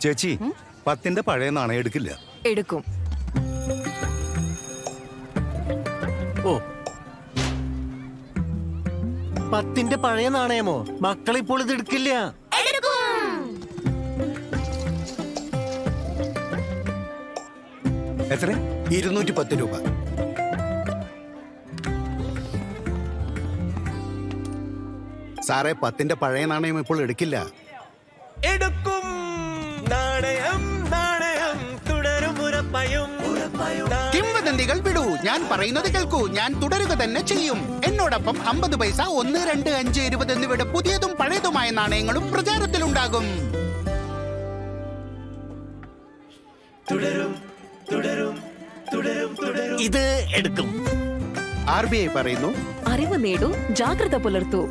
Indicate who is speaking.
Speaker 1: ചേച്ചി 10ന്റെ പഴയ നാണയം എടുക്കില്ല.
Speaker 2: എടുക്കും.
Speaker 3: ഓ, 10ന്റെ പഴയ നാണയമോ? മക്കളിപ്പോൾ ഇത് എടുക്കില്ല.
Speaker 1: എത്ര?
Speaker 4: 210 രൂപ. സാറേ, 10ന്റെ പഴയ നാണയം ഇപ്പോൾ എടുക്കില്ല.
Speaker 3: എടുക്കും. നാണയം നാണയം തുടരും ഉറപ്പായും.
Speaker 4: കിംവദന്തികൾ വിടൂ, ഞാൻ പറയുന്നത് കേൾക്കൂ. ഞാൻ തുടരുക തന്നെ ചെയ്യും. എന്നോടൊപ്പം 50 പൈസ, 1, 2, 5, 20 എന്നിവയുടെ പുതിയതും പഴയതുമായ നാണയങ്ങളും പ്രചാരത്തിലുണ്ടാകും.
Speaker 3: തുടരും തുടരും തുടരും തുടരും. ഇത് എടുക്കും.
Speaker 4: RBI പറയുന്നു,
Speaker 2: അറിവ് നേടൂ, ജാഗ്രത പുലർത്തൂ.